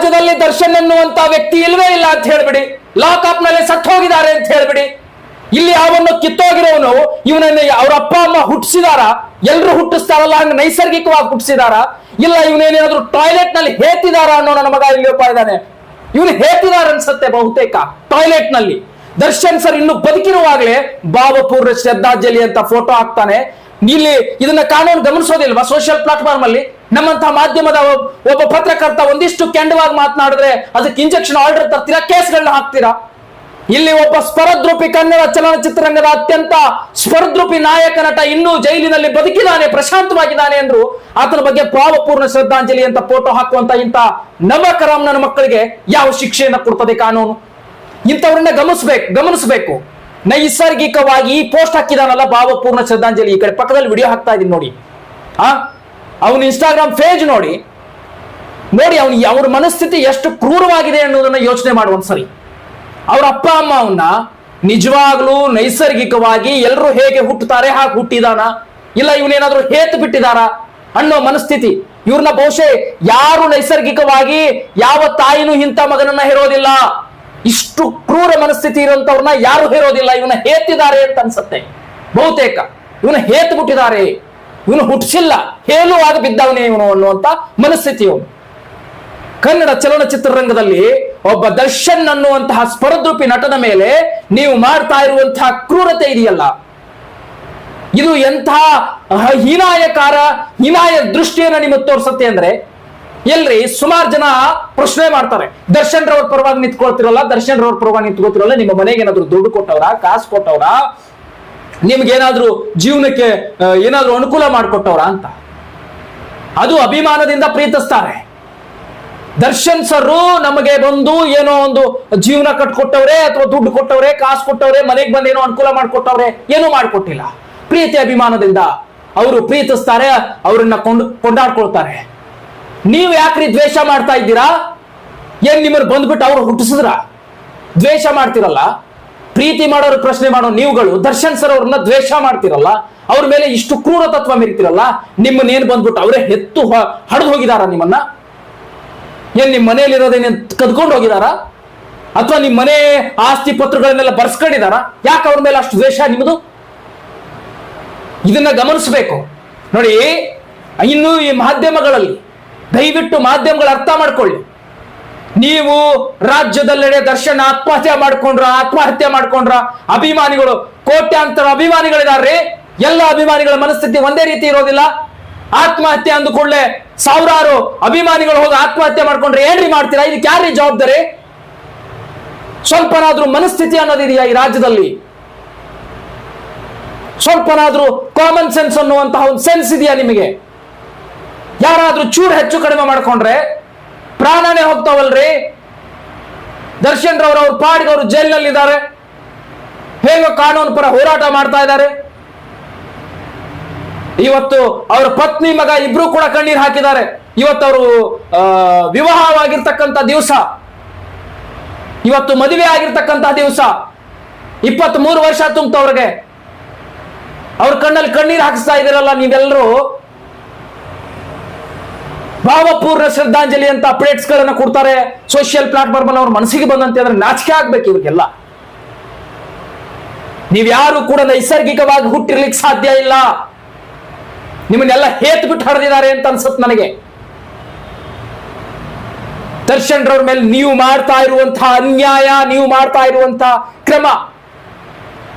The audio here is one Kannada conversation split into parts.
ರಾಜ್ಯದಲ್ಲಿ ದರ್ಶನ್ ಅನ್ನುವಂತ ವ್ಯಕ್ತಿ ಇಲ್ವೇ ಇಲ್ಲ ಅಂತ ಹೇಳ್ಬಿಡಿ, ಲಾಕ್ಅಪ್ ನಲ್ಲಿ ಸತ್ತು ಹೋಗಿದ್ದಾರೆ ಅಂತ ಹೇಳ್ಬಿಡಿ. ಇಲ್ಲಿ ಯಾವನ್ನು ಕಿತ್ತೋಗಿರೋನು ಇವನನ್ನ ಅವ್ರ ಅಪ್ಪ ಅಮ್ಮ ಹುಟ್ಟಿಸಿದಾರ, ಎಲ್ರು ಹುಟ್ಟಿಸ್ತಾರಲ್ಲ ಹಂಗ ನೈಸರ್ಗಿಕವಾಗಿ ಹುಟ್ಟಿಸಿದಾರ, ಇಲ್ಲ ಇವನೇನಾದ್ರೂ ಟಾಯ್ಲೆಟ್ ನಲ್ಲಿ ಹೇತಿದಾರ ಅನ್ನೋ ನನ್ನ ಮಗ ಇಲ್ಲಿ ಒಬ್ಬ ಇದ್ದಾನೆ, ಇವನು ಹೇತಿದಾರ ಅನ್ಸತ್ತೆ ಬಹುತೇಕ ಟಾಯ್ಲೆಟ್ ನಲ್ಲಿ. ದರ್ಶನ್ ಸರ್ ಇನ್ನು ಬದುಕಿರುವಾಗಲೇ ಭಾವಪೂರ್ಣ ಶ್ರದ್ಧಾಂಜಲಿ ಅಂತ ಫೋಟೋ ಹಾಕ್ತಾನೆ. ಇಲ್ಲಿ ಇದನ್ನ ಕಾನೂನು ಗಮನಿಸೋದಿಲ್ವಾ? ಸೋಷಿಯಲ್ ಪ್ಲಾಟ್ಫಾರ್ಮ್ ಅಲ್ಲಿ ನಮ್ಮಂತ ಮಾಧ್ಯಮದ ಒಬ್ಬ ಪತ್ರಕರ್ತ ಒಂದಿಷ್ಟು ಕೆಂಡವಾಗಿ ಮಾತನಾಡಿದ್ರೆ ಅದಕ್ಕೆ ಇಂಜೆಕ್ಷನ್ ಆರ್ಡರ್ ತರ್ತೀರಾ, ಕೇಸ್ಗಳನ್ನ ಹಾಕ್ತೀರಾ. ಇಲ್ಲಿ ಒಬ್ಬ ಸ್ಪರ್ಧರೂಪಿ ಕನ್ನಡ ಚಲನಚಿತ್ರರಂಗದ ಅತ್ಯಂತ ಸ್ಪರ್ಧರೂಪಿ ನಾಯಕ ನಟ ಇನ್ನೂ ಜೈಲಿನಲ್ಲಿ ಬದುಕಿದ್ದಾನೆ, ಪ್ರಶಾಂತವಾಗಿದ್ದಾನೆ ಅಂದ್ರು ಆತನ ಬಗ್ಗೆ ಭಾವಪೂರ್ಣ ಶ್ರದ್ಧಾಂಜಲಿ ಅಂತ ಫೋಟೋ ಹಾಕುವಂತ ಇಂತ ನವಕರಾಮ್ನ ಮಕ್ಕಳಿಗೆ ಯಾವ ಶಿಕ್ಷೆಯನ್ನ ಕೊಡ್ತದೆ ಕಾನೂನು? ಇಂಥವ್ರನ್ನ ಗಮನಿಸಬೇಕು. ನೈಸರ್ಗಿಕವಾಗಿ ಈ ಪೋಸ್ಟ್ ಹಾಕಿದಾನಲ್ಲ ಭಾವಪೂರ್ಣ ಶ್ರದ್ಧಾಂಜಲಿ, ಈ ಕಡೆ ಪಕ್ಕದಲ್ಲಿ ವಿಡಿಯೋ ಹಾಕ್ತಾ ಇದೀನಿ ನೋಡಿ. ಅವನ ಇನ್ಸ್ಟಾಗ್ರಾಮ್ ಪೇಜ್ ನೋಡಿ ಅವ್ರ ಮನಸ್ಥಿತಿ ಎಷ್ಟು ಕ್ರೂರವಾಗಿದೆ ಅನ್ನೋದನ್ನ ಯೋಚನೆ ಮಾಡುವಂದ್ಸರಿ. ಅವ್ರ ಅಪ್ಪ ಅಮ್ಮ ಅವನ್ನ ನಿಜವಾಗ್ಲೂ ನೈಸರ್ಗಿಕವಾಗಿ ಎಲ್ಲರೂ ಹೇಗೆ ಹುಟ್ಟುತ್ತಾರೆ ಹಾಗೆ ಹುಟ್ಟಿದಾನ, ಇಲ್ಲ ಇವನೇನಾದ್ರೂ ಹೇತು ಬಿಟ್ಟಿದಾರ ಅನ್ನೋ ಮನಸ್ಥಿತಿ. ಇವ್ರನ್ನ ಬಹುಶಃ ಯಾರು ನೈಸರ್ಗಿಕವಾಗಿ ಯಾವ ತಾಯಿನೂ ಇಂಥ ಮಗನನ್ನ ಹೇರೋದಿಲ್ಲ. ಇಷ್ಟು ಕ್ರೂರ ಮನಸ್ಥಿತಿ ಇರುವಂತವ್ರನ್ನ ಯಾರು ಹೇರೋದಿಲ್ಲ. ಇವನ್ನ ಹೇತಿದ್ದಾರೆ ಅಂತ ಅನ್ಸತ್ತೆ ಬಹುತೇಕ. ಇವನ ಹೇತು ಬಿಟ್ಟಿದ್ದಾರೆ, ಇವನು ಹುಟ್ಟಿಸಿಲ್ಲ, ಹೇಳುವಾಗ ಬಿದ್ದವನೇ ಇವನು ಅನ್ನುವಂತ ಮನಸ್ಥಿತಿ ಇವನು. ಕನ್ನಡ ಚಲನಚಿತ್ರರಂಗದಲ್ಲಿ ಒಬ್ಬ ದರ್ಶನ್ ಅನ್ನುವಂತಹ ಸ್ಪರ್ಧರೂಪಿ ನಟನ ಮೇಲೆ ನೀವು ಮಾಡ್ತಾ ಇರುವಂತಹ ಕ್ರೂರತೆ ಇದೆಯಲ್ಲ, ಇದು ಎಂತಹ ಹೀನಾಯ ದೃಷ್ಟಿಯನ್ನ ನಿಮಗೆ ತೋರಿಸುತ್ತೆ ಅಂದ್ರೆ, ಎಲ್ರಿ ಸುಮಾರು ಜನ ಪ್ರಶ್ನೆ ಮಾಡ್ತಾರೆ, ದರ್ಶನ್ ರವ್ರ ಪರವಾಗಿ ನಿಂತ್ಕೋತಿರಲ್ಲ, ನಿಮ್ಮ ಮನೆಗೆ ಏನಾದ್ರು ದುಡ್ಡು ಕೊಟ್ಟವ್ರ, ಕಾಸು ಕೊಟ್ಟವ್ರ, ನಿಮ್ಗೇನಾದ್ರೂ ಜೀವನಕ್ಕೆ ಏನಾದ್ರೂ ಅನುಕೂಲ ಮಾಡಿಕೊಟ್ಟವ್ರ ಅಂತ. ಅದು ಅಭಿಮಾನದಿಂದ ಪ್ರೀತಿಸ್ತಾರೆ. ದರ್ಶನ್ ಸರ್ ನಮಗೆ ಬಂದು ಏನೋ ಒಂದು ಜೀವನ ಕಟ್ಕೊಟ್ಟವ್ರೆ ಅಥವಾ ದುಡ್ಡು ಕೊಟ್ಟವ್ರೆ, ಕಾಸು ಕೊಟ್ಟವ್ರೆ, ಮನೆಗೆ ಬಂದು ಏನೋ ಅನುಕೂಲ ಮಾಡಿಕೊಟ್ಟವ್ರೆ, ಏನೂ ಮಾಡಿಕೊಟ್ಟಿಲ್ಲ. ಪ್ರೀತಿ ಅಭಿಮಾನದಿಂದ ಅವರು ಪ್ರೀತಿಸ್ತಾರೆ, ಅವರನ್ನ ಕೊಂಡಾಡ್ಕೊಳ್ತಾರೆ. ನೀವು ಯಾಕ್ರಿ ದ್ವೇಷ ಮಾಡ್ತಾ ಇದ್ದೀರಾ? ಏನ್ ನಿಮ್ಮನ್ನು ಬಂದ್ಬಿಟ್ಟು ಅವ್ರು ಹುಟ್ಟಿಸಿದ್ರ? ದ್ವೇಷ ಮಾಡ್ತಿರಲ್ಲ, ಪ್ರೀತಿ ಮಾಡೋರು ಪ್ರಶ್ನೆ ಮಾಡೋ ನೀವುಗಳು ದರ್ಶನ್ ಸರ್ ಅವ್ರನ್ನ ದ್ವೇಷ ಮಾಡ್ತಿರಲ್ಲ, ಅವ್ರ ಮೇಲೆ ಇಷ್ಟು ಕ್ರೂರ ತತ್ವ ಮೆರಿತಿರಲ್ಲ, ನಿಮ್ಮನ್ನೇನ್ ಬಂದ್ಬಿಟ್ಟು ಅವರೇ ಹೆತ್ತು ಹಡ್ದು ಹೋಗಿದಾರ? ನಿಮ್ಮನ್ನ ಏನ್ ನಿಮ್ಮ ಮನೆಯಲ್ಲಿರೋದೇನೇನ್ ಕದ್ಕೊಂಡು ಹೋಗಿದಾರ? ಅಥವಾ ನಿಮ್ಮ ಮನೆ ಆಸ್ತಿ ಪತ್ರಗಳನ್ನೆಲ್ಲ ಬರ್ಸ್ಕೊಂಡಿದಾರ? ಯಾಕೆ ಅವ್ರ ಮೇಲೆ ಅಷ್ಟು ದ್ವೇಷ ನಿಮ್ಮದು? ಇದನ್ನ ಗಮನಿಸಬೇಕು ನೋಡಿ. ಇನ್ನು ಈ ಮಾಧ್ಯಮಗಳಲ್ಲಿ ದಯವಿಟ್ಟು ಮಾಧ್ಯಮಗಳು ಅರ್ಥ ಮಾಡ್ಕೊಳ್ಳಿ. ನೀವು ರಾಜ್ಯದಲ್ಲೆಡೆ ದರ್ಶನ್ ಆತ್ಮಹತ್ಯೆ ಮಾಡ್ಕೊಂಡ್ರ ಅಭಿಮಾನಿಗಳು ಕೋಟ್ಯಾಂತರ ಅಭಿಮಾನಿಗಳಿದಾರ್ರಿ. ಎಲ್ಲ ಅಭಿಮಾನಿಗಳ ಮನಸ್ಥಿತಿ ಒಂದೇ ರೀತಿ ಇರೋದಿಲ್ಲ. ಆತ್ಮಹತ್ಯೆ ಅಂದ ಕೂಡಲೇ ಸಾವಿರಾರು ಅಭಿಮಾನಿಗಳು ಹೋಗಿ ಆತ್ಮಹತ್ಯೆ ಮಾಡ್ಕೊಂಡ್ರೆ ಏನ್ರಿ ಮಾಡ್ತೀರಾ? ಇದಕ್ಕೆ ಯಾರ್ರಿ ಜವಾಬ್ದಾರಿ? ಸ್ವಲ್ಪನಾದ್ರೂ ಮನಸ್ಥಿತಿ ಅನ್ನೋದಿದೆಯಾ ಈ ರಾಜ್ಯದಲ್ಲಿ? ಸ್ವಲ್ಪನಾದ್ರೂ ಕಾಮನ್ ಸೆನ್ಸ್ ಅನ್ನುವಂತಹ ಒಂದು ಸೆನ್ಸ್ ಇದೆಯಾ ನಿಮಗೆ? ಯಾರಾದ್ರೂ ಚೂರು ಹೆಚ್ಚು ಕಡಿಮೆ ಮಾಡ್ಕೊಂಡ್ರೆ ಪ್ರಾಣನೇ ಹೋಗ್ತಾವಲ್ರಿ. ದರ್ಶನ್ ರವ್ರ ಅವ್ರ ಪಾಡಿಗೆ ಅವರು ಜೈಲಿನಲ್ಲಿದ್ದಾರೆ, ಹೇಗೋ ಕಾನೂನು ಪರ ಹೋರಾಟ ಮಾಡ್ತಾ ಇದ್ದಾರೆ. ಇವತ್ತು ಅವರ ಪತ್ನಿ ಮಗ ಇಬ್ರು ಕೂಡ ಕಣ್ಣೀರು ಹಾಕಿದ್ದಾರೆ. ಇವತ್ತು ಅವರು ವಿವಾಹವಾಗಿರ್ತಕ್ಕಂಥ ದಿವಸ, ಇವತ್ತು ಮದುವೆ ಆಗಿರ್ತಕ್ಕಂಥ ದಿವಸ, 23 ವರ್ಷ ತುಂಬ್ತವ್ರಿಗೆ. ಅವ್ರ ಕಣ್ಣಲ್ಲಿ ಕಣ್ಣೀರು ಹಾಕಿಸ್ತಾ ಇದ್ದೀರಲ್ಲ ನೀವೆಲ್ಲರೂ. ಭಾವಪೂರ್ಣ ಶ್ರದ್ಧಾಂಜಲಿ ಅಂತ ಅಪ್ಡೇಟ್ಸ್ ಗಳನ್ನ ಕೊಡ್ತಾರೆ ಸೋಷಿಯಲ್ ಪ್ಲಾಟ್ಫಾರ್ಮ್ ಅಲ್ಲಿ. ಅವ್ರ ಮನಸ್ಸಿಗೆ ಬಂದಂತೆ ಅಂದ್ರೆ ನಾಚಿಕೆ ಆಗ್ಬೇಕು ಇವ್ರಿಗೆಲ್ಲ. ನೀವ್ಯಾರು ಕೂಡ ನೈಸರ್ಗಿಕವಾಗಿ ಹುಟ್ಟಿರ್ಲಿಕ್ಕೆ ಸಾಧ್ಯ ಇಲ್ಲ. ನಿಮ್ಮನ್ನೆಲ್ಲ ಹೇತ್ ಬಿಟ್ಟು ಹರಿದಿದ್ದಾರೆ ಅಂತ ಅನ್ಸುತ್ತೆ ನನಗೆ. ದರ್ಶನ್ ರವ್ರ ಮೇಲೆ ನೀವು ಮಾಡ್ತಾ ಇರುವಂತಹ ಅನ್ಯಾಯ, ನೀವು ಮಾಡ್ತಾ ಇರುವಂತಹ ಕ್ರಮ,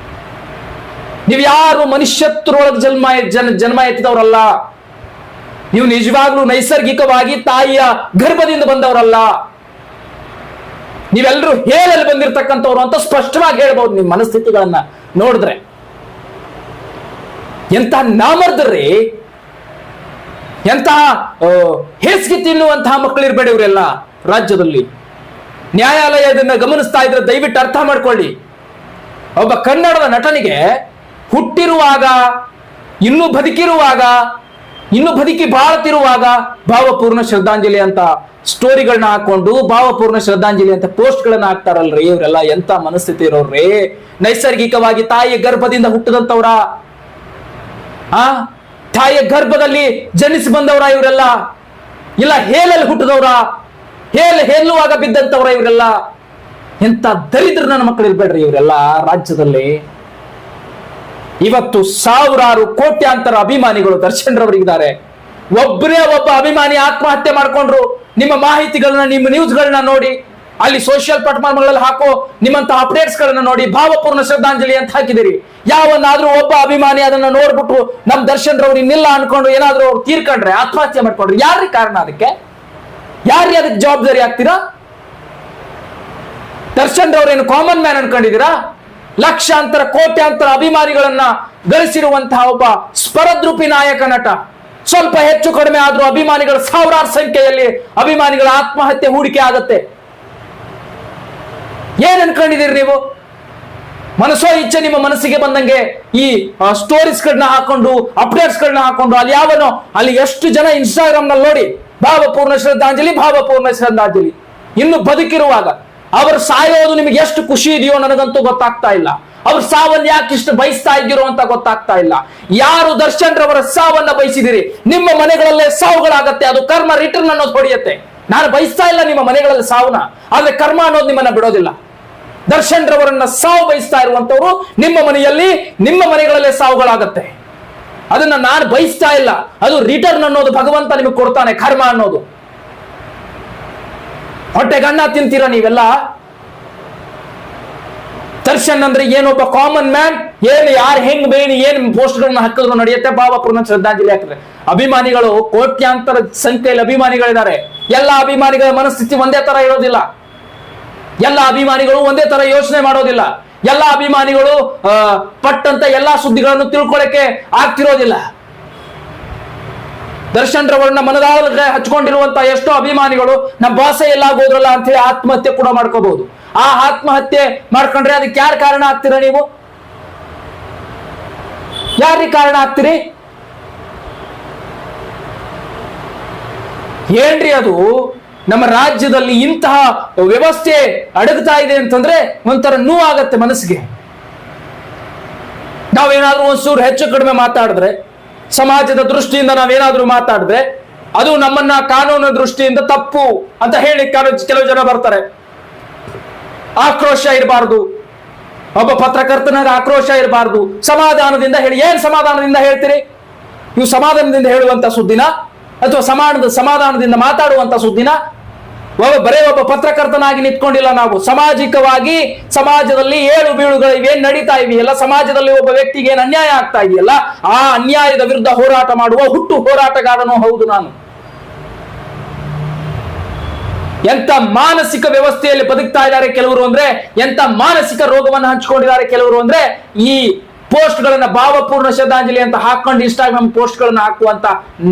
ನೀವು ಯಾರು ಮನುಷ್ಯತ್ವರೊಳಗೆ ಜನ್ಮ ಎತ್ತಿದವರಲ್ಲ. ನೀವು ನಿಜವಾಗ್ಲೂ ನೈಸರ್ಗಿಕವಾಗಿ ತಾಯಿಯ ಗರ್ಭದಿಂದ ಬಂದವರಲ್ಲ. ನೀವೆಲ್ಲರೂ ಹೇಳಲು ಬಂದಿರತಕ್ಕಂಥವ್ರು ಅಂತ ಸ್ಪಷ್ಟವಾಗಿ ಹೇಳ್ಬಹುದು ನಿಮ್ಮ ಮನಸ್ಥಿತಿಗಳನ್ನ ನೋಡಿದ್ರೆ. ಎಂತ ನಾಮರ್ದ್ರಿ, ಎಂತಹ ಹೇಸಿಗೆ ತಿನ್ನುವಂತಹ ಮಕ್ಕಳಿರ್ಬೇಡಿ ಇವರೆಲ್ಲ ರಾಜ್ಯದಲ್ಲಿ. ನ್ಯಾಯಾಲಯ ಇದನ್ನ ಗಮನಿಸ್ತಾ ಇದ್ರೆ ದಯವಿಟ್ಟು ಅರ್ಥ ಮಾಡ್ಕೊಳ್ಳಿ. ಒಬ್ಬ ಕನ್ನಡದ ನಟನಿಗೆ ಹುಟ್ಟಿರುವಾಗ, ಇನ್ನೂ ಬದುಕಿ ಬಾಳುತ್ತಿರುವಾಗ ಭಾವಪೂರ್ಣ ಶ್ರದ್ಧಾಂಜಲಿ ಅಂತ ಸ್ಟೋರಿಗಳನ್ನ ಹಾಕೊಂಡು ಭಾವಪೂರ್ಣ ಶ್ರದ್ಧಾಂಜಲಿ ಅಂತ ಪೋಸ್ಟ್ ಗಳನ್ನ ಹಾಕ್ತಾರಲ್ರಿ ಇವರೆಲ್ಲ. ಎಂತ ಮನಸ್ಥಿತಿ ಇರೋರ್ರಿ? ನೈಸರ್ಗಿಕವಾಗಿ ತಾಯಿಯ ಗರ್ಭದಿಂದ ಹುಟ್ಟಿದಂತವ್ರ, ತಾಯಿಯ ಗರ್ಭದಲ್ಲಿ ಜನಿಸಿ ಬಂದವರ ಇವರೆಲ್ಲ? ಇಲ್ಲ ಹೇಲಲ್ಲಿ ಹುಟ್ಟಿದವ್ರ? ಹೇಳುವಾಗ ಬಿದ್ದಂತವ್ರ ಇವರೆಲ್ಲ. ಎಂತ ದರಿದ್ರ ನನ್ನ ಮಕ್ಕಳು ಇರ್ಬೇಡ್ರಿ ಇವರೆಲ್ಲ ರಾಜ್ಯದಲ್ಲಿ. ಇವತ್ತು ಸಾವಿರಾರು ಕೋಟ್ಯಾಂತರ ಅಭಿಮಾನಿಗಳು ದರ್ಶನ್ ರವರಿಗಿದ್ದಾರೆ. ಒಬ್ಬ ಅಭಿಮಾನಿ ಆತ್ಮಹತ್ಯೆ ಮಾಡ್ಕೊಂಡ್ರು. ನಿಮ್ಮ ಮಾಹಿತಿಗಳನ್ನ, ನಿಮ್ಮ ನ್ಯೂಸ್ಗಳನ್ನ ನೋಡಿ, ಅಲ್ಲಿ ಸೋಷಿಯಲ್ ಪ್ಲಾಟ್ಫಾರ್ಮ್ಗಳಲ್ಲಿ ಹಾಕೋ ನಿಮ್ಮಂತ ಅಪ್ಡೇಟ್ಸ್ ಗಳನ್ನ ನೋಡಿ ಭಾವಪೂರ್ಣ ಶ್ರದ್ಧಾಂಜಲಿ ಅಂತ ಹಾಕಿದಿರಿ. ಯಾವನ್ನಾದ್ರೂ ಒಬ್ಬ ಅಭಿಮಾನಿ ಅದನ್ನ ನೋಡ್ಬಿಟ್ಟು ನಮ್ ದರ್ಶನ್ ರವ್ರು ಇನ್ನಿಲ್ಲ ಅನ್ಕೊಂಡು ಏನಾದ್ರೂ ಅವ್ರು ತೀರ್ಕೊಂಡ್ರೆ, ಆತ್ಮಹತ್ಯೆ ಮಾಡ್ಕೊಂಡ್ರೆ ಯಾರ್ರಿ ಕಾರಣ ಅದಕ್ಕೆ? ಯಾರ್ರಿ ಅದಕ್ಕೆ ಜವಾಬ್ದಾರಿ ಆಗ್ತೀರಾ? ದರ್ಶನ್ ರವ್ರೇನು ಕಾಮನ್ ಮ್ಯಾನ್ ಅನ್ಕೊಂಡಿದ್ದೀರಾ? ಲಕ್ಷಾಂತರ ಕೋಟ್ಯಾಂತರ ಅಭಿಮಾನಿಗಳನ್ನ ಗಳಿಸಿರುವಂತಹ ಒಬ್ಬ ಸ್ಪರದ್ರೂಪಿ ನಾಯಕ ನಟ. ಸ್ವಲ್ಪ ಹೆಚ್ಚು ಕಡಿಮೆ ಆದ್ರೂ ಅಭಿಮಾನಿಗಳ ಸಾವಿರಾರು ಸಂಖ್ಯೆಯಲ್ಲಿ ಅಭಿಮಾನಿಗಳ ಆತ್ಮಹತ್ಯೆ ಹೂಡಿಕೆ ಆಗತ್ತೆ. ಏನ್ ಅನ್ಕೊಂಡಿದ್ದೀರಿ ನೀವು? ಮನಸ್ಸೋ ಇಚ್ಛೆ ನಿಮ್ಮ ಮನಸ್ಸಿಗೆ ಬಂದಂಗೆ ಈ ಸ್ಟೋರೀಸ್ ಗಳನ್ನ ಹಾಕೊಂಡು, ಅಪ್ಡೇಟ್ಸ್ ಗಳನ್ನ ಹಾಕೊಂಡು, ಅಲ್ಲಿ ಯಾವನೋ ಅಲ್ಲಿ ಎಷ್ಟು ಜನ ಇನ್ಸ್ಟಾಗ್ರಾಮ್ ನಲ್ಲಿ ನೋಡಿ ಭಾವಪೂರ್ಣ ಶ್ರದ್ಧಾಂಜಲಿ, ಭಾವಪೂರ್ಣ ಶ್ರದ್ಧಾಂಜಲಿ. ಇನ್ನು ಬದುಕಿರುವಾಗ ಅವರು ಸಾಯೋದು ನಿಮಗೆ ಎಷ್ಟು ಖುಷಿ ಇದೆಯೋ ನನಗಂತೂ ಗೊತ್ತಾಗ್ತಾ ಇಲ್ಲ. ಅವ್ರ ಸಾವನ್ನ ಯಾಕೆ ಇಷ್ಟು ಬಯಸ್ತಾ ಇದ್ದೀರೋ ಅಂತ ಗೊತ್ತಾಗ್ತಾ ಇಲ್ಲ. ಯಾರು ದರ್ಶನ್ ರವರ ಸಾವನ್ನ ಬಯಸಿದಿರಿ, ನಿಮ್ಮ ಮನೆಗಳಲ್ಲೇ ಸಾವುಗಳಾಗತ್ತೆ. ಅದು ಕರ್ಮ ರಿಟರ್ನ್ ಅನ್ನೋದು ಹೊಡೆಯುತ್ತೆ. ನಾನು ಬಯಸ್ತಾ ಇಲ್ಲ ನಿಮ್ಮ ಮನೆಗಳಲ್ಲಿ ಸಾವನ್ನ, ಆದ್ರೆ ಕರ್ಮ ಅನ್ನೋದು ನಿಮ್ಮನ್ನ ಬಿಡೋದಿಲ್ಲ. ದರ್ಶನ್ ರವರನ್ನ ಸಾವು ಬಯಸ್ತಾ ಇರುವಂತವ್ರು ನಿಮ್ಮ ಮನೆಯಲ್ಲಿ, ನಿಮ್ಮ ಮನೆಗಳಲ್ಲೇ ಸಾವುಗಳಾಗತ್ತೆ. ಅದನ್ನ ನಾನು ಬಯಸ್ತಾ ಇಲ್ಲ, ಅದು ರಿಟರ್ನ್ ಅನ್ನೋದು ಭಗವಂತ ನಿಮಗೆ ಕೊಡ್ತಾನೆ, ಕರ್ಮ ಅನ್ನೋದು. ಹೊಟ್ಟೆಗನ್ನ ತಿಂತೀರ ನೀವೆಲ್ಲ. ದರ್ಶನ್ ಅಂದ್ರೆ ಏನೊಬ್ಬ ಕಾಮನ್ ಮ್ಯಾನ್, ಏನು ಯಾರು ಹೆಂಗ್ ಬೇಣಿ ಏನ್ ಪೋಸ್ಟ್ ಗಳನ್ನ ಹಾಕಿದ್ರು ನಡೆಯುತ್ತೆ. ಭಾವಪೂರ್ಣ ಶ್ರದ್ಧಾಂಜಲಿ ಹಾಕಿದ್ರೆ ಅಭಿಮಾನಿಗಳು ಕೋಟ್ಯಾಂತರ ಸಂಖ್ಯೆಯಲ್ಲಿ ಅಭಿಮಾನಿಗಳಿದ್ದಾರೆ. ಎಲ್ಲ ಅಭಿಮಾನಿಗಳ ಮನಸ್ಥಿತಿ ಒಂದೇ ತರ ಇರೋದಿಲ್ಲ. ಎಲ್ಲ ಅಭಿಮಾನಿಗಳು ಒಂದೇ ತರ ಯೋಚನೆ ಮಾಡೋದಿಲ್ಲ. ಎಲ್ಲ ಅಭಿಮಾನಿಗಳು ಪಟ್ಟಂತ ಎಲ್ಲಾ ಸುದ್ದಿಗಳನ್ನು ತಿಳ್ಕೊಳ್ಳಕ್ಕೆ ಆಗ್ತಿರೋದಿಲ್ಲ. ದರ್ಶನ್ ರವರನ್ನ ಮನದಾಳಕ್ಕೆ ಹಚ್ಕೊಂಡಿರುವಂತ ಎಷ್ಟೋ ಅಭಿಮಾನಿಗಳು ನಮ್ಮ ಭಾಷೆ ಎಲ್ಲ ಹೋದ್ರಲ್ಲ ಅಂತ ಹೇಳಿ ಆತ್ಮಹತ್ಯೆ ಕೂಡ ಮಾಡ್ಕೋಬಹುದು. ಆ ಆತ್ಮಹತ್ಯೆ ಮಾಡ್ಕೊಂಡ್ರೆ ಅದಕ್ಕೆ ಯಾರು ಕಾರಣ ಆಗ್ತೀರಾ ನೀವು? ಯಾರಿಗೆ ಕಾರಣ ಆಗ್ತೀರಿ? ಏನ್ರಿ ಅದು? ನಮ್ಮ ರಾಜ್ಯದಲ್ಲಿ ಇಂತಹ ವ್ಯವಸ್ಥೆ ಅಡಗ್ತಾ ಇದೆ ಅಂತಂದ್ರೆ ಒಂಥರ ನೋವಾಗತ್ತೆ ಮನಸ್ಸಿಗೆ. ನಾವೇನಾದ್ರೂ ಒಂಚೂರು ಹೆಚ್ಚು ಕಡಿಮೆ ಮಾತಾಡಿದ್ರೆ, ಸಮಾಜದ ದೃಷ್ಟಿಯಿಂದ ನಾವೇನಾದ್ರೂ ಮಾತಾಡಿದ್ರೆ ಅದು ನಮ್ಮನ್ನ ಕಾನೂನು ದೃಷ್ಟಿಯಿಂದ ತಪ್ಪು ಅಂತ ಹೇಳಿ ಕೆಲವು ಜನ ಬರ್ತಾರೆ. ಆಕ್ರೋಶ ಇರಬಾರ್ದು, ಒಬ್ಬ ಪತ್ರಕರ್ತನಾಗ ಆಕ್ರೋಶ ಇರಬಾರ್ದು, ಸಮಾಧಾನದಿಂದ ಹೇಳಿ. ಏನ್ ಸಮಾಧಾನದಿಂದ ಹೇಳ್ತೀರಿ ನೀವು? ಸಮಾಧಾನದಿಂದ ಹೇಳುವಂತ ಸುದ್ದಿನ ಅಥವಾ ಸಮಾಧಾನದಿಂದ ಮಾತಾಡುವಂತ ಸುದ್ದಿನ? ಒಬ್ಬ ಪತ್ರಕರ್ತನಾಗಿ ನಿಂತ್ಕೊಂಡಿಲ್ಲ ನಾವು. ಸಾಮಾಜಿಕವಾಗಿ ಸಮಾಜದಲ್ಲಿ ಏಳು ಬೀಳುಗಳು ಇವೇನ್ ನಡೀತಾ ಇವೆಯಲ್ಲ, ಸಮಾಜದಲ್ಲಿ ಒಬ್ಬ ವ್ಯಕ್ತಿಗೆ ಏನ್ ಅನ್ಯಾಯ ಆಗ್ತಾ ಇದೆಯಲ್ಲ, ಆ ಅನ್ಯಾಯದ ವಿರುದ್ಧ ಹೋರಾಟ ಮಾಡುವ ಹುಟ್ಟು ಹೋರಾಟಗಾರನೂ ಹೌದು ನಾನು. ಎಂತ ಮಾನಸಿಕ ವ್ಯವಸ್ಥೆಯಲ್ಲಿ ಬದುಕ್ತಾ ಇದ್ದಾರೆ ಕೆಲವರು ಅಂದ್ರೆ, ಎಂತ ಮಾನಸಿಕ ರೋಗವನ್ನು ಹಂಚಿಕೊಂಡಿದ್ದಾರೆ ಕೆಲವರು ಅಂದ್ರೆ, ಈ ಪೋಸ್ಟ್ ಗಳನ್ನ ಭಾವಪೂರ್ಣ ಶ್ರದ್ಧಾಂಜಲಿ ಅಂತ ಹಾಕೊಂಡು ಇನ್ಸ್ಟಾಗ್ರಾಮ್ ಪೋಸ್ಟ್ ಗಳನ್ನ ಹಾಕುವಂತ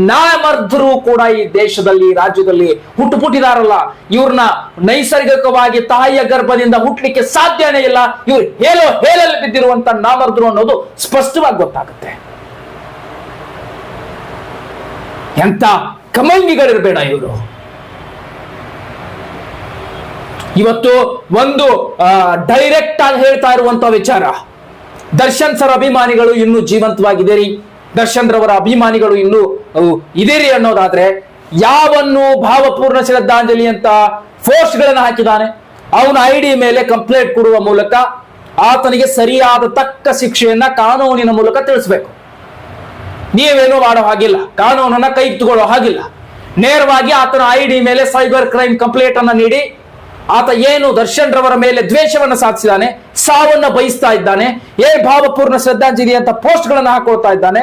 ನಾಮರ್ಧರು ಕೂಡ ಈ ದೇಶದಲ್ಲಿ, ರಾಜ್ಯದಲ್ಲಿ ಹುಟ್ಟುಪುಟ್ಟಿದಾರಲ್ಲ. ಇವ್ರನ್ನ ನೈಸರ್ಗಿಕವಾಗಿ ತಾಯಿಯ ಗರ್ಭದಿಂದ ಹುಟ್ಟಲಿಕ್ಕೆ ಸಾಧ್ಯನೇ ಇಲ್ಲ. ಇವ್ರು ಹೇಳಲ್ಲಿ ಬಿದ್ದಿರುವಂತ ನಾಮರ್ಧರು ಅನ್ನೋದು ಸ್ಪಷ್ಟವಾಗಿ ಗೊತ್ತಾಗುತ್ತೆ. ಎಂತ ಕಮಂಗಿಗಳಿರ್ಬೇಡ ಇವರು. ಇವತ್ತು ಒಂದು ಡೈರೆಕ್ಟ್ ಆಗಿ ಹೇಳ್ತಾ ಇರುವಂತ ವಿಚಾರ, ದರ್ಶನ್ ಸರ್ ಅಭಿಮಾನಿಗಳು ಇನ್ನೂ ಜೀವಂತವಾಗಿದ್ದೀರಿ, ದರ್ಶನ್ ರವರ ಅಭಿಮಾನಿಗಳು ಇನ್ನೂ ಇದೀರಿ ಅನ್ನೋದಾದ್ರೆ, ಯಾವನ್ನು ಭಾವಪೂರ್ಣ ಶ್ರದ್ಧಾಂಜಲಿ ಅಂತ ಪೋಸ್ಟ್ ಗಳನ್ನ ಹಾಕಿದಾನೆ ಅವನ ಐಡಿ ಮೇಲೆ ಕಂಪ್ಲೇಂಟ್ ಕೊಡುವ ಮೂಲಕ ಆತನಿಗೆ ಸರಿಯಾದ ತಕ್ಕ ಶಿಕ್ಷೆಯನ್ನ ಕಾನೂನಿನ ಮೂಲಕ ತಿಳಿಸಬೇಕು. ನೀವೇನು ಮಾಡೋ ಹಾಗಿಲ್ಲ, ಕಾನೂನನ್ನ ಕೈ ತಗೊಳ್ಳೋ ಹಾಗಿಲ್ಲ. ನೇರವಾಗಿ ಆತನ ಐಡಿ ಮೇಲೆ ಸೈಬರ್ ಕ್ರೈಮ್ ಕಂಪ್ಲೇಂಟ್ ಅನ್ನ ನೀಡಿ, ಆತ ಏನು ದರ್ಶನ್ ರವರ ಮೇಲೆ ದ್ವೇಷವನ್ನು ಸಾಧಿಸಿದ್ದಾನೆ, ಸಾವನ್ನ ಬಯಸ್ತಾ ಇದ್ದಾನೆ, ಭಾವಪೂರ್ಣ ಶ್ರದ್ಧಾಂಜಲಿ ಅಂತ ಪೋಸ್ಟ್ ಗಳನ್ನ ಹಾಕೊಳ್ತಾ ಇದ್ದಾನೆ,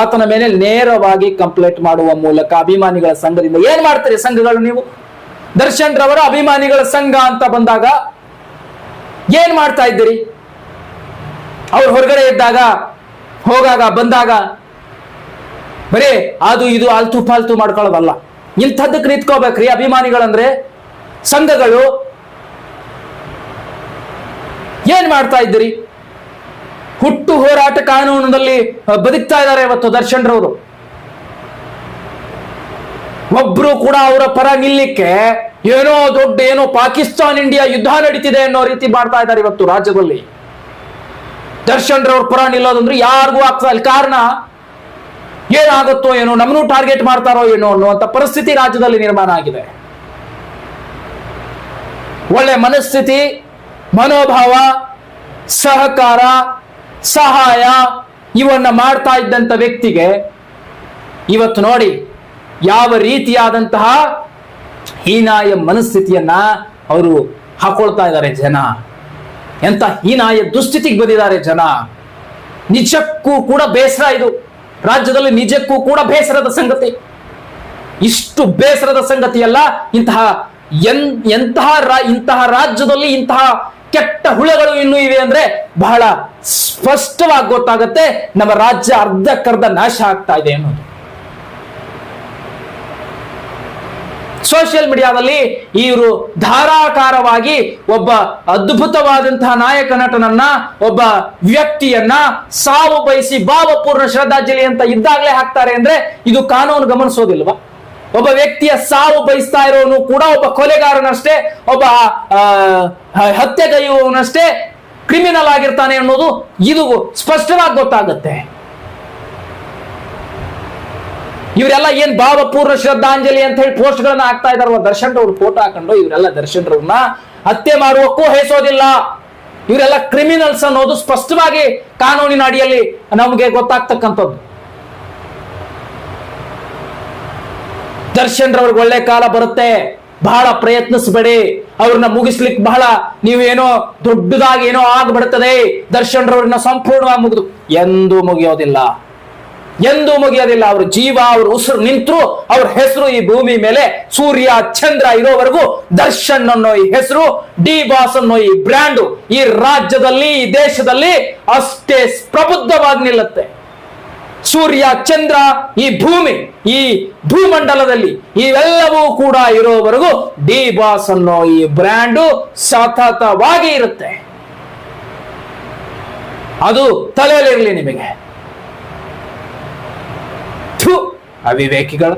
ಆತನ ಮೇಲೆ ನೇರವಾಗಿ ಕಂಪ್ಲೇಂಟ್ ಮಾಡುವ ಮೂಲಕ ಅಭಿಮಾನಿಗಳ ಸಂಘದಿಂದ ಏನ್ ಮಾಡ್ತೀರಿ ಸಂಘಗಳು ನೀವು? ದರ್ಶನ್ ರವರ ಅಭಿಮಾನಿಗಳ ಸಂಘ ಅಂತ ಬಂದಾಗ ಏನ್ ಮಾಡ್ತಾ ಇದ್ದೀರಿ? ಅವ್ರು ಹೊರಗಡೆ ಇದ್ದಾಗ, ಹೋಗಾಗ, ಬಂದಾಗ ಬರೀ ಅದು ಇದು ಆಲ್ತು ಫಾಲ್ತು ಮಾಡ್ಕೊಳ್ಳೋದಲ್ಲ. ಇಂಥದ್ದಕ್ಕೆ ನಿಂತ್ಕೋಬೇಕ್ರಿ ಅಭಿಮಾನಿಗಳಂದ್ರೆ. ಸಂಘಗಳು ಏನ್ ಮಾಡ್ತಾ ಇದ್ದೀರಿ? ಹುಟ್ಟು ಹೋರಾಟ ಕಾನೂನಿನಲ್ಲಿ ಬದುಕ್ತಾ ಇದ್ದಾರೆ ಇವತ್ತು ದರ್ಶನ್ ರವರು. ಒಬ್ರು ಕೂಡ ಅವರ ಪರ ನಿಲ್ಲಿಕ್ಕೆ ಏನೋ ಪಾಕಿಸ್ತಾನ್ ಇಂಡಿಯಾ ಯುದ್ಧ ನಡೀತಿದೆ ಅನ್ನೋ ರೀತಿ ಮಾಡ್ತಾ ಇದ್ದಾರೆ ಇವತ್ತು ರಾಜ್ಯದಲ್ಲಿ. ದರ್ಶನ್ ರವ್ರ ಪರ ನಿಲ್ಲೋದಂದ್ರೆ ಯಾರಿಗೂ ಆಗ್ತಾ ಇಲ್ಲ. ಕಾರಣ ಏನಾಗುತ್ತೋ ಏನೋ, ನಮ್ಮನ್ನು ಟಾರ್ಗೆಟ್ ಮಾಡ್ತಾರೋ ಏನೋ ಅನ್ನುವಂತ ಪರಿಸ್ಥಿತಿ ರಾಜ್ಯದಲ್ಲಿ ನಿರ್ಮಾಣ ಆಗಿದೆ. ಒಳ್ಳೆ ಮನಸ್ಥಿತಿ, ಮನೋಭಾವ, ಸಹಕಾರ, ಸಹಾಯ ಇವನ್ನ ಮಾಡ್ತಾ ಇದ್ದಂತ ವ್ಯಕ್ತಿಗೆ ಇವತ್ತು ನೋಡಿ ಯಾವ ರೀತಿಯಾದಂತಹ ಹೀನಾಯ ಮನಸ್ಥಿತಿಯನ್ನ ಅವರು ಹಾಕೊಳ್ತಾ ಇದ್ದಾರೆ ಜನ. ಎಂತ ಹೀನಾಯ ದುಸ್ಥಿತಿಗೆ ಬಂದಿದ್ದಾರೆ ಜನ. ನಿಜಕ್ಕೂ ಕೂಡ ಬೇಸರ ಇದು. ರಾಜ್ಯದಲ್ಲಿ ನಿಜಕ್ಕೂ ಕೂಡ ಬೇಸರದ ಸಂಗತಿ. ಇಷ್ಟು ಬೇಸರದ ಸಂಗತಿ ಅಲ್ಲ. ಇಂತಹ ರಾಜ್ಯದಲ್ಲಿ ಇಂತಹ ಕೆಟ್ಟ ಹುಳಗಳು ಇನ್ನೂ ಇವೆ ಅಂದ್ರೆ ಬಹಳ ಸ್ಪಷ್ಟವಾಗಿ ಗೊತ್ತಾಗುತ್ತೆ ನಮ್ಮ ರಾಜ್ಯ ಅರ್ಧಕ್ಕರ್ಧ ನಾಶ ಆಗ್ತಾ ಇದೆ ಅನ್ನೋದು. ಸೋಷಿಯಲ್ ಮೀಡಿಯಾದಲ್ಲಿ ಇವರು ಧಾರಾಕಾರವಾಗಿ ಒಬ್ಬ ಅದ್ಭುತವಾದಂತಹ ನಾಯಕ ನಟನನ್ನ, ಒಬ್ಬ ವ್ಯಕ್ತಿಯನ್ನ ಸಾವು ಬಯಸಿ ಭಾವಪೂರ್ಣ ಶ್ರದ್ಧಾಂಜಲಿ ಅಂತ ಇದ್ದಾಗಲೇ ಹಾಕ್ತಾರೆ ಅಂದ್ರೆ ಇದು ಕಾನೂನು ಗಮನಿಸೋದಿಲ್ವಾ? ಒಬ್ಬ ವ್ಯಕ್ತಿಯ ಸಾವು ಬಯಸ್ತಾ ಇರೋನು ಕೂಡ ಒಬ್ಬ ಕೊಲೆಗಾರನಷ್ಟೇ, ಒಬ್ಬ ಹತ್ಯೆಗೈಯುವವನಷ್ಟೇ ಕ್ರಿಮಿನಲ್ ಆಗಿರ್ತಾನೆ ಅನ್ನೋದು ಇದು ಸ್ಪಷ್ಟವಾಗಿ ಗೊತ್ತಾಗುತ್ತೆ. ಇವರೆಲ್ಲ ಏನ್ ಭಾವಪೂರ್ಣ ಶ್ರದ್ಧಾಂಜಲಿ ಅಂತ ಹೇಳಿ ಪೋಸ್ಟ್ ಗಳನ್ನ ಹಾಕ್ತಾ ಇದಾರ, ದರ್ಶನ್ ರವ್ರ ಫೋಟೋ ಹಾಕೊಂಡು ಇವರೆಲ್ಲ ದರ್ಶನ್ ರವ್ರನ್ನ ಹತ್ಯೆ ಮಾಡುವಕ್ಕೂ ಹೆಸೋದಿಲ್ಲ. ಇವರೆಲ್ಲ ಕ್ರಿಮಿನಲ್ಸ್ ಅನ್ನೋದು ಸ್ಪಷ್ಟವಾಗಿ ಕಾನೂನಿನ ಅಡಿಯಲ್ಲಿ ನಮಗೆ ಗೊತ್ತಾಗ್ತಕ್ಕಂಥದ್ದು. ದರ್ಶನ್ ರವ್ರಿಗೆ ಒಳ್ಳೆ ಕಾಲ ಬರುತ್ತೆ, ಬಹಳ ಪ್ರಯತ್ನಿಸಬೇಡಿ. ಅವ್ರನ್ನ ಮುಗಿಸ್ಲಿಕ್ಕೆ ಬಹಳ ನೀವೇನೋ ದೊಡ್ಡದಾಗಿ ಏನೋ ಆಗ್ಬಿಡ್ತದೆ, ದರ್ಶನ್ ರವ್ರನ್ನ ಸಂಪೂರ್ಣವಾಗಿ ಮುಗಿದು ಎಂದೂ ಮುಗಿಯೋದಿಲ್ಲ, ಎಂದೂ ಮುಗಿಯೋದಿಲ್ಲ. ಅವ್ರ ಜೀವ, ಅವ್ರ ಉಸಿರು ನಿಂತರು, ಅವ್ರ ಹೆಸರು ಈ ಭೂಮಿ ಮೇಲೆ ಸೂರ್ಯ ಚಂದ್ರ ಇರೋವರೆಗೂ ದರ್ಶನ್ ಅನ್ನೋ ಈ ಹೆಸರು, ಡಿ ಬಾಸ್ ಅನ್ನೋ ಈ ಬ್ರ್ಯಾಂಡು ಈ ರಾಜ್ಯದಲ್ಲಿ, ಈ ದೇಶದಲ್ಲಿ ಅಷ್ಟೇ ಪ್ರಬುದ್ಧವಾಗಿ ನಿಲ್ಲುತ್ತೆ. ಸೂರ್ಯ ಚಂದ್ರ, ಈ ಭೂಮಿ, ಈ ಭೂಮಂಡಲದಲ್ಲಿ ಇವೆಲ್ಲವೂ ಕೂಡ ಇರೋವರೆಗೂ ಡಿ ಬಾಸ್ ಅನ್ನೋ ಈ ಬ್ರ್ಯಾಂಡು ಸತತವಾಗಿ ಇರುತ್ತೆ. ಅದು ತಲೆಯಲ್ಲಿರಲಿ ನಿಮಗೆ. ಅವಿವೇಕಿಗಳು.